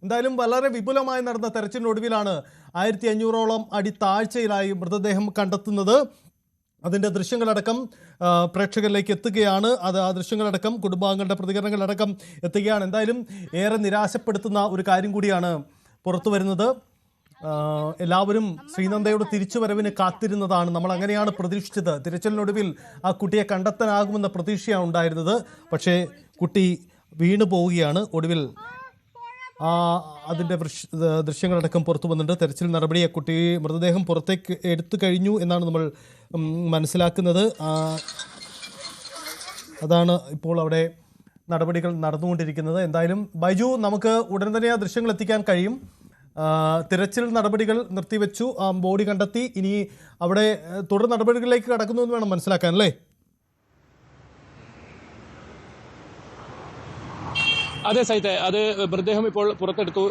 എന്തായാലും വളരെ വിപുലമായി നടന്ന തെരച്ചിലിനൊടുവിലാണ് 1500ഓളം അടി താഴ്ചയിലായി മൃതദേഹം കണ്ടെത്തുന്നത്. അതിൻ്റെ ദൃശ്യങ്ങളടക്കം പ്രേക്ഷകരിലേക്ക് എത്തുകയാണ്. ആ ദൃശ്യങ്ങളടക്കം കുടുംബാംഗങ്ങളുടെ പ്രതികരണങ്ങളടക്കം എത്തുകയാണ്. എന്തായാലും ഏറെ നിരാശപ്പെടുത്തുന്ന ഒരു കാര്യം കൂടിയാണ് പുറത്തു വരുന്നത്. എല്ലാവരും ശ്രീനന്ദയുടെ തിരിച്ചുവരവിന് കാത്തിരുന്നതാണ്. നമ്മൾ അങ്ങനെയാണ് പ്രതീക്ഷിച്ചത്. തിരച്ചിലിനൊടുവിൽ ആ കുട്ടിയെ കണ്ടെത്താനാകുമെന്ന പ്രതീക്ഷയാണ് ഉണ്ടായിരുന്നത്. പക്ഷേ കുട്ടി വീണു പോവുകയാണ്. ഒടുവിൽ അതിൻ്റെ ദൃശ്യങ്ങളടക്കം പുറത്തു വന്നിട്ടുണ്ട്. തെരച്ചിൽ നടപടി കുട്ടി മൃതദേഹം പുറത്തേക്ക് എടുത്തു കഴിഞ്ഞു എന്നാണ് നമ്മൾ മനസ്സിലാക്കുന്നത്. അതാണ് ഇപ്പോൾ അവിടെ നടപടികൾ നടന്നുകൊണ്ടിരിക്കുന്നത്. എന്തായാലും ബൈജു, നമുക്ക് ഉടൻ തന്നെ ആ ദൃശ്യങ്ങൾ എത്തിക്കാൻ കഴിയും. തിരച്ചിൽ നടപടികൾ നിർത്തിവെച്ചു, ബോഡി കണ്ടെത്തി. ഇനി അവിടെ തുടർ നടപടികളിലേക്ക് കടക്കുന്നു എന്ന് വേണം മനസ്സിലാക്കാൻ, അല്ലേ? അതെ സൈത്തെ, അത് മൃതദേഹം ഇപ്പോൾ പുറത്തെടുത്തു.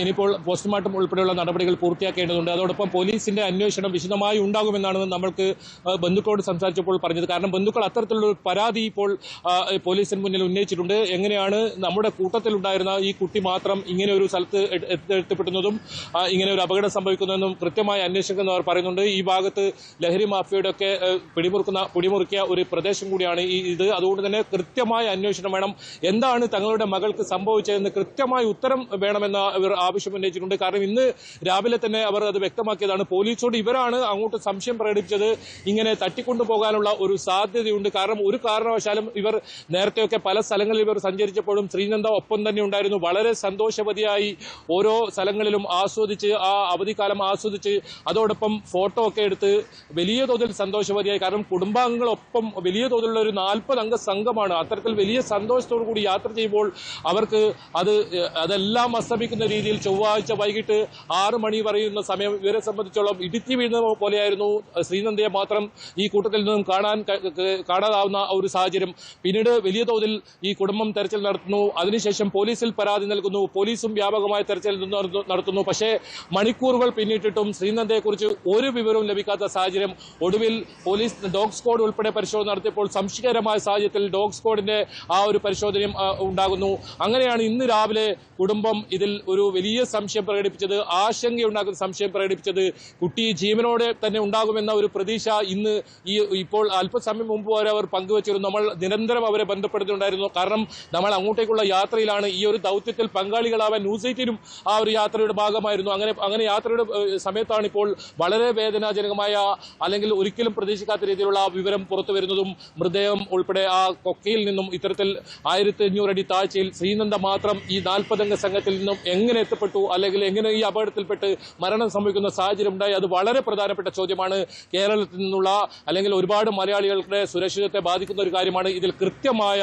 ഇനിയിപ്പോൾ പോസ്റ്റ്മോർട്ടം ഉൾപ്പെടെയുള്ള നടപടികൾ പൂർത്തിയാക്കേണ്ടതുണ്ട്. അതോടൊപ്പം പോലീസിന്റെ അന്വേഷണം വിശദമായി ഉണ്ടാകുമെന്നാണ് നമ്മൾക്ക് ബന്ധുക്കളോട് സംസാരിച്ചപ്പോൾ പറഞ്ഞത്. കാരണം ബന്ധുക്കൾ അത്തരത്തിലുള്ള ഒരു പരാതി ഇപ്പോൾ പോലീസിന് മുന്നിൽ ഉന്നയിച്ചിട്ടുണ്ട്. എങ്ങനെയാണ് നമ്മുടെ കൂട്ടത്തിലുണ്ടായിരുന്ന ഈ കുട്ടി മാത്രം ഇങ്ങനെ ഒരു സ്ഥലത്ത് എത്തിപ്പെടുന്നതും ഇങ്ങനെ ഒരു അപകടം സംഭവിക്കുന്നതെന്നും കൃത്യമായി അന്വേഷിക്കുന്നവർ പറയുന്നുണ്ട്. ഈ ഭാഗത്ത് ലഹരി മാഫിയയുടെ ഒക്കെ പിടിമുറുക്കിയ ഒരു പ്രദേശം കൂടിയാണ് ഇത്. അതുകൊണ്ട് തന്നെ കൃത്യമായ അന്വേഷണം വേണം. എന്താണ് തങ്ങളുടെ മകൾ സംഭവിച്ചതെന്ന് കൃത്യമായ ഉത്തരം വേണമെന്ന് ഇവർ ആവശ്യം ഉന്നയിച്ചിട്ടുണ്ട്. കാരണം ഇന്ന് രാവിലെ തന്നെ അവർ അത് വ്യക്തമാക്കിയതാണ്. പോലീസോട് ഇവരാണ് അങ്ങോട്ട് സംശയം പ്രകടിപ്പിച്ചത്. ഇങ്ങനെ തട്ടിക്കൊണ്ടുപോകാനുള്ള ഒരു സാധ്യതയുണ്ട്. കാരണം ഒരു കാരണവശാലും ഇവർ നേരത്തെയൊക്കെ പല സ്ഥലങ്ങളിൽ ഇവർ സഞ്ചരിച്ചപ്പോഴും ശ്രീനന്ദ ഒപ്പം തന്നെ ഉണ്ടായിരുന്നു. വളരെ സന്തോഷവതിയായി ഓരോ സ്ഥലങ്ങളിലും ആസ്വദിച്ച് ആ അവധിക്കാലം ആസ്വദിച്ച് അതോടൊപ്പം ഫോട്ടോ ഒക്കെ എടുത്ത് വലിയ തോതിൽ സന്തോഷവതിയായി. കാരണം കുടുംബാംഗങ്ങളൊപ്പം വലിയ തോതിലുള്ള ഒരു 40 അംഗ സംഘമാണ്. അത്തരത്തിൽ വലിയ സന്തോഷത്തോടു കൂടി യാത്ര ചെയ്യുമ്പോൾ അവർക്ക് അതെല്ലാം അസ്തമിക്കുന്ന രീതിയിൽ ചൊവ്വാഴ്ച വൈകിട്ട് 6 മണി പറയുന്ന സമയം ഇവരെ സംബന്ധിച്ചോളം ഇടുത്തി വീഴുന്ന പോലെയായിരുന്നു. ശ്രീനന്ദയെ മാത്രം ഈ കൂട്ടത്തിൽ നിന്നും കാണാതാവുന്ന ഒരു സാഹചര്യം. പിന്നീട് വലിയ തോതിൽ ഈ കുടുംബം തെരച്ചിൽ നടത്തുന്നു. അതിനുശേഷം പോലീസിൽ പരാതി നൽകുന്നു. പോലീസും വ്യാപകമായ തെരച്ചിൽ നടത്തുന്നു. പക്ഷേ മണിക്കൂറുകൾ പിന്നിട്ടിട്ടും ശ്രീനന്ദയെക്കുറിച്ച് ഒരു വിവരവും ലഭിക്കാത്ത സാഹചര്യം. ഒടുവിൽ പോലീസ് ഡോഗ് സ്ക്വാഡ് ഉൾപ്പെടെ പരിശോധന നടത്തിയപ്പോൾ സംശയകരമായ സാഹചര്യത്തിൽ ഡോഗ് സ്ക്വാഡിന്റെ ആ ഒരു പരിശോധനയും ഉണ്ടാകുന്നു. അങ്ങനെയാണ് ഇന്ന് രാവിലെ കുടുംബം ഇതിൽ ഒരു വലിയ സംശയം പ്രകടിപ്പിച്ചത്, ആശങ്കയുണ്ടാക്കുന്ന സംശയം പ്രകടിപ്പിച്ചത്. കുട്ടി ജീവനോടെ തന്നെ ഉണ്ടാകുമെന്ന ഒരു പ്രതീക്ഷ ഇന്ന് ഇപ്പോൾ അല്പസമയം മുമ്പ് വരെ അവർ പങ്കുവച്ചിരുന്നു. നമ്മൾ നിരന്തരം അവരെ ബന്ധപ്പെടുന്നുണ്ടായിരുന്നു. കാരണം നമ്മൾ അങ്ങോട്ടേക്കുള്ള യാത്രയിലാണ്. ഈ ഒരു ദൗത്യത്തിൽ പങ്കാളികളാവാൻ ന്യൂസ് 18 ആ ഒരു യാത്രയുടെ ഭാഗമായിരുന്നു. അങ്ങനെ യാത്രയുടെ സമയത്താണ് ഇപ്പോൾ വളരെ വേദനാജനകമായ അല്ലെങ്കിൽ ഒരിക്കലും പ്രതീക്ഷിക്കാത്ത രീതിയിലുള്ള വിവരം പുറത്തു വരുന്നതും മൃതദേഹം ഉൾപ്പെടെ ആ കൊക്കയിൽ നിന്നും ഇത്തരത്തിൽ 1500 അടി താഴ്ചയിൽ ശ്രീനന്ദ മാത്രം ഈ 40 അംഗ സംഘത്തിൽ നിന്നും എങ്ങനെ എത്തപ്പെട്ടു, അല്ലെങ്കിൽ എങ്ങനെ ഈ അപകടത്തിൽപ്പെട്ട് മരണം സംഭവിക്കുന്ന സാഹചര്യം ഉണ്ടായി. അത് വളരെ പ്രധാനപ്പെട്ട ചോദ്യമാണ്. കേരളത്തിൽ നിന്നുള്ള അല്ലെങ്കിൽ ഒരുപാട് മലയാളികളുടെ സുരക്ഷിതത്തെ ബാധിക്കുന്ന ഒരു കാര്യമാണ്. ഇതിൽ കൃത്യമായ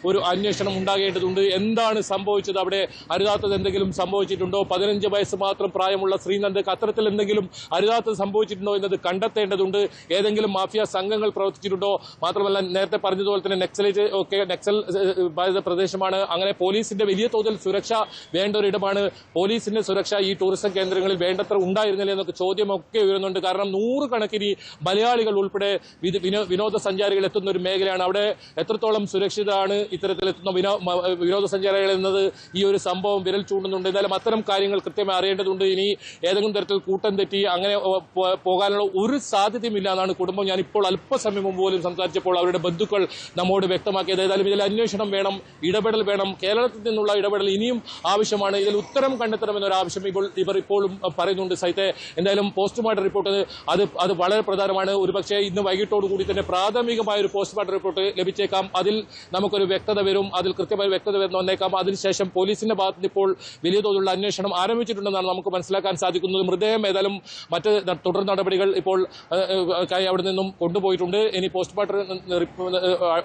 ഒരു അന്വേഷണം ഉണ്ടാകേണ്ടതുണ്ട്. എന്താണ് സംഭവിച്ചത്? അവിടെ അരുതാത്തത് എന്തെങ്കിലും സംഭവിച്ചിട്ടുണ്ടോ? 15 വയസ്സ് മാത്രം പ്രായമുള്ള ശ്രീനന്ദക്ക് അത്തരത്തിൽ എന്തെങ്കിലും അരുതാത്തത് സംഭവിച്ചിട്ടുണ്ടോ എന്നത് കണ്ടെത്തേണ്ടതുണ്ട്. ഏതെങ്കിലും മാഫിയ സംഘങ്ങൾ പ്രവർത്തിച്ചിട്ടുണ്ടോ? മാത്രമല്ല നേരത്തെ പറഞ്ഞതുപോലെ തന്നെ നക്സൽ ബാധിത പ്രദേശമാണ്. അങ്ങനെ പോലീസിന്റെ വലിയ തോതിൽ സുരക്ഷ വേണ്ട ഒരിടമാണ്. പോലീസിന്റെ സുരക്ഷ ഈ ടൂറിസം കേന്ദ്രങ്ങളിൽ വേണ്ടത്ര ഉണ്ടായിരുന്നില്ല എന്നൊക്കെ ചോദ്യമൊക്കെ ഉയരുന്നുണ്ട്. കാരണം 100 കണക്കിന് മലയാളികൾ ഉൾപ്പെടെ വിനോദസഞ്ചാരികൾ എത്തുന്ന ഒരു മേഖലയാണ്. അവിടെ എത്രത്തോളം സുരക്ഷിതമാണ് ഇത്തരത്തിലെത്തുന്ന വിനോദസഞ്ചാരികൾ എന്നത് ഈ ഒരു സംഭവം വിരൽ ചൂണ്ടുന്നുണ്ട്. എന്തായാലും അത്തരം കാര്യങ്ങൾ കൃത്യമായി അറിയേണ്ടതുണ്ട്. ഇനി ഏതെങ്കിലും തരത്തിൽ കൂട്ടം തെറ്റി അങ്ങനെ പോകാനുള്ള ഒരു സാധ്യതയും ഇല്ല എന്നാണ് കുടുംബം ഞാനിപ്പോൾ അല്പസമയം മുമ്പ് പോലും സംസാരിച്ചപ്പോൾ അവരുടെ ബന്ധുക്കൾ നമ്മോട് വ്യക്തമാക്കിയത്. ഏതായാലും ഇതിൽ അന്വേഷണം വേണം, ഇടപെടൽ വേണം. കേരളത്തിൽ നിന്നുള്ള ഇടപെടൽ ഇനിയും ആവശ്യമാണ്. ഇതിൽ ഉത്തരം കണ്ടെത്തണമെന്നൊരു ആവശ്യം ഇവർ ഇപ്പോഴും പറയുന്നുണ്ട്. സൈത്തെ, എന്തായാലും പോസ്റ്റ്മോർട്ടം റിപ്പോർട്ട് അത് വളരെ പ്രധാനമാണ്. ഒരുപക്ഷെ ഇന്ന് വൈകിട്ടോടുകൂടി തന്നെ പ്രാഥമികമായ ഒരു പോസ്റ്റ്മോർട്ടം റിപ്പോർട്ട് ലഭിച്ചേക്കാം. അതിൽ നമുക്കൊരു വ്യക്തത വരും. അതിൽ കൃത്യമായ വ്യക്തത വന്നേക്കാം. അതിനുശേഷം പോലീസിന്റെ ഭാഗത്ത് ഇപ്പോൾ വലിയ തോതിലുള്ള അന്വേഷണം ആരംഭിച്ചിട്ടുണ്ടെന്നാണ് നമുക്ക് മനസ്സിലാക്കാൻ സാധിക്കുന്നത്. മൃതദേഹം ഏതായാലും മറ്റ് തുടർ നടപടികൾ ഇപ്പോൾ അവിടെ നിന്നും കൊണ്ടുപോയിട്ടുണ്ട്. ഇനി പോസ്റ്റ്മോർട്ടം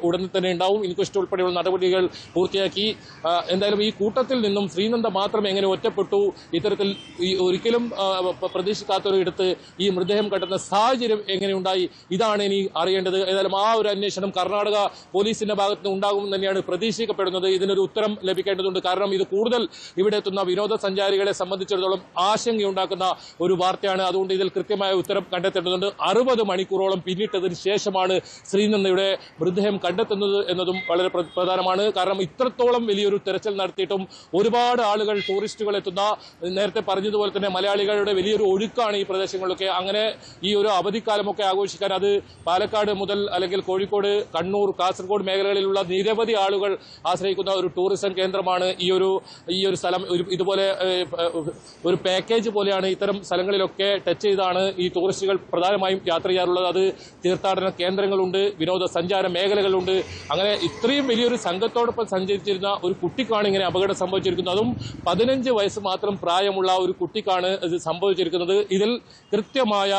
ഉടൻ തന്നെ ഉണ്ടാവും. ഇൻക്വസ്റ്റ് ഉൾപ്പെടെയുള്ള നടപടികൾ പൂർത്തിയാക്കി. എന്തായാലും ഈ കൂട്ടത്തിൽ നിന്നും ശ്രീനന്ദ മാത്രം എങ്ങനെ ഒറ്റപ്പെട്ടു, ഇത്തരത്തിൽ ഒരിക്കലും പ്രതീക്ഷിക്കാത്തൊരു ഇടത്ത് ഈ മൃതദേഹം കണ്ടെത്തുന്ന സാഹചര്യം എങ്ങനെയുണ്ടായി, ഇതാണ് ഇനി അറിയേണ്ടത്. ഏതായാലും ആ ഒരു അന്വേഷണം കർണാടക പോലീസിന്റെ ഭാഗത്ത് നിന്ന് ഉണ്ടാകുമെന്ന് തന്നെയാണ് പ്രതീക്ഷിക്കപ്പെടുന്നത്. ഇതിനൊരു ഉത്തരം ലഭിക്കേണ്ടതുണ്ട്. കാരണം ഇത് കൂടുതൽ ഇവിടെ എത്തുന്ന വിനോദസഞ്ചാരികളെ സംബന്ധിച്ചിടത്തോളം ആശങ്കയുണ്ടാക്കുന്ന ഒരു വാർത്തയാണ്. അതുകൊണ്ട് ഇതിൽ കൃത്യമായ ഉത്തരം കണ്ടെത്തേണ്ടതുണ്ട്. 60 മണിക്കൂറോളം പിന്നിട്ടതിന് ശേഷമാണ് ശ്രീനന്ദയുടെ മൃതദേഹം കണ്ടെത്തുന്നത് എന്നതും വളരെ പ്രധാനമാണ്. കാരണം ഇത്രത്തോളം വലിയൊരു ഒരു തെരച്ചിൽ നടത്തിയിട്ടും ഒരുപാട് ആളുകൾ ടൂറിസ്റ്റുകൾ എത്തുന്ന, നേരത്തെ പറഞ്ഞതുപോലെ തന്നെ മലയാളികളുടെ വലിയൊരു ഒഴുക്കാണ് ഈ പ്രദേശങ്ങളിലൊക്കെ. അങ്ങനെ ഈ ഒരു അവധിക്കാലമൊക്കെ ആഘോഷിക്കാൻ അത് പാലക്കാട് മുതൽ അല്ലെങ്കിൽ കോഴിക്കോട്, കണ്ണൂർ, കാസർഗോഡ് മേഖലകളിലുള്ള നിരവധി ആളുകൾ ആശ്രയിക്കുന്ന ഒരു ടൂറിസം കേന്ദ്രമാണ് ഈ ഒരു സ്ഥലം. ഇതുപോലെ ഒരു പാക്കേജ് പോലെയാണ് ഇത്തരം സ്ഥലങ്ങളിലൊക്കെ ടച്ച് ചെയ്താണ് ഈ ടൂറിസ്റ്റുകൾ പ്രധാനമായും യാത്ര ചെയ്യാറുള്ളത്. അത് തീർത്ഥാടന കേന്ദ്രങ്ങളുണ്ട്, വിനോദസഞ്ചാര മേഖലകളുണ്ട്. അങ്ങനെ ഇത്രയും വലിയൊരു സംഘത്തോടൊപ്പം സഞ്ചരിച്ചിരുന്ന ഒരു കുട്ടിക്കാണ് ഇങ്ങനെ അപകടം സംഭവിച്ചിരിക്കുന്നത്. അതും 15 വയസ്സ് മാത്രം പ്രായമുള്ള ഒരു കുട്ടിക്കാണ് ഇത് സംഭവിച്ചിരിക്കുന്നത്. ഇതിൽ കൃത്യമായ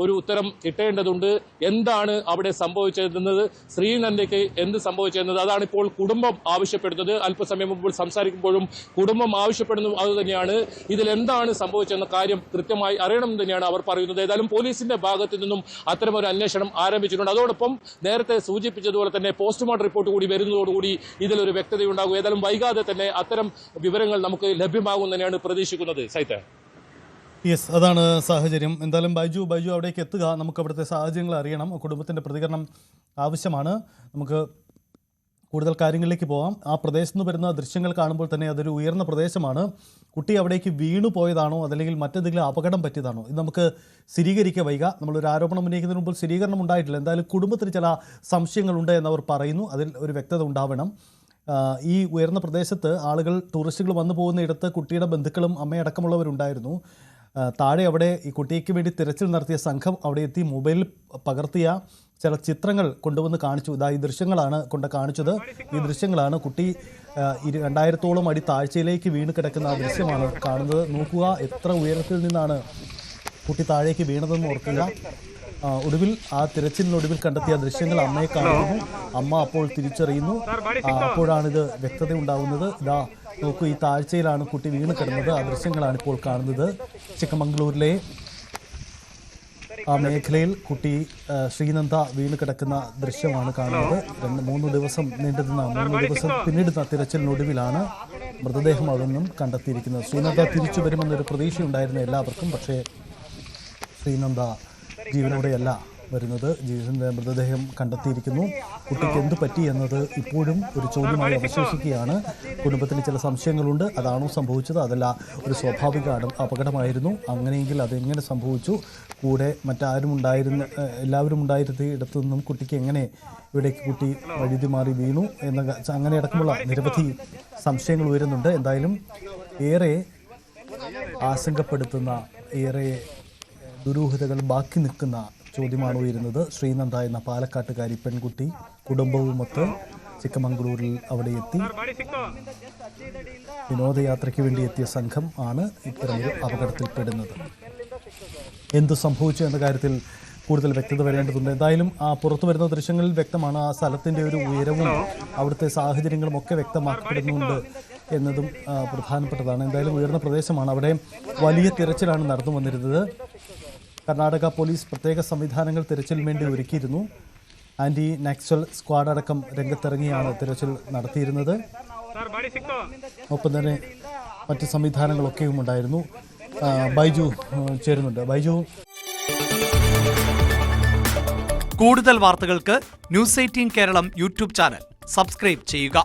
ഒരു ഉത്തരം കിട്ടേണ്ടതുണ്ട്. എന്താണ് അവിടെ സംഭവിച്ചതെന്നത്, ശ്രീനന്ദയ്ക്ക് എന്ത് സംഭവിച്ചതെന്നത് അതാണ് ഇപ്പോൾ കുടുംബം ആവശ്യപ്പെടുന്നത്. അല്പസമയം മുമ്പ് സംസാരിക്കുമ്പോഴും കുടുംബം ആവശ്യപ്പെടുന്നു അത് തന്നെയാണ്. ഇതിൽ എന്താണ് സംഭവിച്ചെന്ന കാര്യം കൃത്യമായി അറിയണമെന്ന് തന്നെയാണ് അവർ പറയുന്നത്. ഏതായാലും പോലീസിന്റെ ഭാഗത്തു നിന്നും അത്തരമൊരു അന്വേഷണം ആരംഭിച്ചിട്ടുണ്ട്. അതോടൊപ്പം നേരത്തെ സൂചിപ്പിച്ചതുപോലെ തന്നെ പോസ്റ്റ്മോർട്ടം റിപ്പോർട്ട് കൂടി വരുന്നതോടുകൂടി ഇതിലൊരു വ്യക്തതയുണ്ടാകും. ഏതായാലും വൈകാതെ തന്നെ അത്തരം വിവരങ്ങൾ നമുക്ക് ലഭ്യമാകും തന്നെയാണ് പ്രതീക്ഷിക്കുന്നത്. സൈത്ത, യെസ്, അതാണ് സാഹചര്യം. എന്തായാലും ബൈജു അവിടേക്ക് എത്തുക, നമുക്ക് അവിടുത്തെ സാഹചര്യങ്ങൾ അറിയണം. കുടുംബത്തിൻ്റെ പ്രതികരണം ആവശ്യമാണ്. നമുക്ക് കൂടുതൽ കാര്യങ്ങളിലേക്ക് പോകാം. ആ പ്രദേശത്ത് നിന്ന് വരുന്ന ദൃശ്യങ്ങൾ കാണുമ്പോൾ തന്നെ അതൊരു ഉയർന്ന പ്രദേശമാണ്. കുട്ടി അവിടേക്ക് വീണു പോയതാണോ അതല്ലെങ്കിൽ മറ്റെന്തെങ്കിലും അപകടം പറ്റിയതാണോ ഇത് നമുക്ക് സ്ഥിരീകരിക്കുക വൈക. നമ്മളൊരു ആരോപണം ഉന്നയിക്കുന്നതിന് മുമ്പ് സ്ഥിരീകരണം ഉണ്ടായിട്ടില്ല. എന്തായാലും കുടുംബത്തിന് ചില സംശയങ്ങളുണ്ട് എന്നവർ പറയുന്നു. അതിൽ ഒരു വ്യക്തത ഉണ്ടാവണം. ഈ ഉയർന്ന പ്രദേശത്ത് ആളുകൾ, ടൂറിസ്റ്റുകൾ വന്നു പോകുന്നയിടത്ത് കുട്ടിയുടെ ബന്ധുക്കളും അമ്മയടക്കമുള്ളവരുണ്ടായിരുന്നു. താഴെ അവിടെ ഈ കുട്ടിക്ക് വേണ്ടി തിരച്ചിൽ നടത്തിയ സംഘം അവിടെ എത്തി മൊബൈലിൽ പകർത്തിയ ചില ചിത്രങ്ങൾ കൊണ്ടുവന്ന് കാണിച്ചു. ഈ ദൃശ്യങ്ങളാണ് കാണിച്ചത്. ഈ ദൃശ്യങ്ങളാണ് കുട്ടി 2000-ഓളം അടി താഴ്ചയിലേക്ക് വീണ് കിടക്കുന്ന ആ ദൃശ്യമാണ് കാണുന്നത്. നോക്കുക, എത്ര ഉയരത്തിൽ നിന്നാണ് കുട്ടി താഴേക്ക് വീണതെന്ന് ഓർക്കുക. ഒടുവിൽ ആ തിരച്ചിലിനൊടുവിൽ കണ്ടെത്തിയ ദൃശ്യങ്ങൾ അമ്മയെ കാണിക്കുന്നു. അമ്മ അപ്പോൾ തിരിച്ചറിയുന്നു. അപ്പോഴാണിത് വ്യക്തത ഉണ്ടാകുന്നത്. നോക്കൂ, ഈ താഴ്ചയിലാണ് കുട്ടി വീണ് കിടന്നത്. ആ ദൃശ്യങ്ങളാണ് ഇപ്പോൾ കാണുന്നത്. ചിക്കമംഗളൂരിലെ ആ മേഖലയിൽ കുട്ടി ശ്രീനന്ദ വീണ് കിടക്കുന്ന ദൃശ്യമാണ് കാണുന്നത്. 3 ദിവസം പിന്നിടുന്ന തിരച്ചിലിനൊടുവിലാണ് മൃതദേഹം അവിടെ നിന്നും കണ്ടെത്തിയിരിക്കുന്നത്. ശ്രീനന്ദ തിരിച്ചു വരുമെന്നൊരു പ്രതീക്ഷയുണ്ടായിരുന്ന എല്ലാവർക്കും. പക്ഷേ ശ്രീനന്ദ ജീവനോടെയല്ല വരുന്നത്. ജീവന്റെ മൃതദേഹം കണ്ടെത്തിയിരിക്കുന്നു. കുട്ടിക്ക് എന്ത് പറ്റി എന്നത് ഇപ്പോഴും ഒരു ചോദ്യമായി അവശേഷിക്കുകയാണ്. കുടുംബത്തിന് ചില സംശയങ്ങളുണ്ട്. അതാണോ സംഭവിച്ചത്, അതല്ല ഒരു സ്വാഭാവിക അപകടമായിരുന്നു, അങ്ങനെയെങ്കിൽ അതെങ്ങനെ സംഭവിച്ചു, കൂടെ എല്ലാവരും ഉണ്ടായിരുന്ന ഇടത്തു നിന്നും കുട്ടിക്ക് എങ്ങനെ ഇവിടേക്ക് കുട്ടി വഴുതി മാറി വീണു അങ്ങനെ അടക്കമുള്ള നിരവധി സംശയങ്ങൾ ഉയരുന്നുണ്ട്. എന്തായാലും ഏറെ ആശങ്കപ്പെടുത്തുന്ന, ഏറെ ദുരൂഹതകൾ ബാക്കി നിൽക്കുന്ന ചോദ്യമാണ് ഉയരുന്നത്. ശ്രീനന്ദ എന്ന പാലക്കാട്ടുകാരി പെൺകുട്ടി കുടുംബവുമൊത്ത് ചിക്കമംഗളൂരിൽ അവിടെ എത്തി വിനോദയാത്രയ്ക്ക് വേണ്ടി എത്തിയ സംഘം ആണ് ഇത്തരമൊരു അപകടത്തിൽപ്പെടുന്നത്. എന്തു സംഭവിച്ചു എന്ന കാര്യത്തിൽ കൂടുതൽ വ്യക്തത വരേണ്ടതുണ്ട്. എന്തായാലും ആ പുറത്തു വരുന്ന ദൃശ്യങ്ങളിൽ വ്യക്തമാണ് ആ സ്ഥലത്തിൻ്റെ ഒരു ഉയരവും അവിടുത്തെ സാഹചര്യങ്ങളും ഒക്കെ വ്യക്തമാക്കപ്പെടുന്നുണ്ട് എന്നതും പ്രധാനപ്പെട്ടതാണ്. എന്തായാലും ഉയർന്ന പ്രദേശമാണ്. അവിടെ വലിയ തിരച്ചിലാണ് നടന്നു വന്നിരുന്നത്. കർണാടക പോലീസ് പ്രത്യേക സംവിധാനങ്ങൾ തിരച്ചിലിന് വേണ്ടി ഒരുക്കിയിരുന്നു. ആന്റി നക്സൽ സ്ക്വാഡ് അടക്കം രംഗത്തിറങ്ങിയാണ് തിരച്ചിൽ നടത്തിയിരുന്നത്. ഒപ്പം തന്നെ മറ്റ് സംവിധാനങ്ങളൊക്കെയും ഉണ്ടായിരുന്നു. ബൈജു ചേരുന്നുണ്ട്. ബൈജു, കൂടുതൽ വാർത്തകൾക്ക് News 18 Keralam YouTube channel subscribe ചെയ്യുക.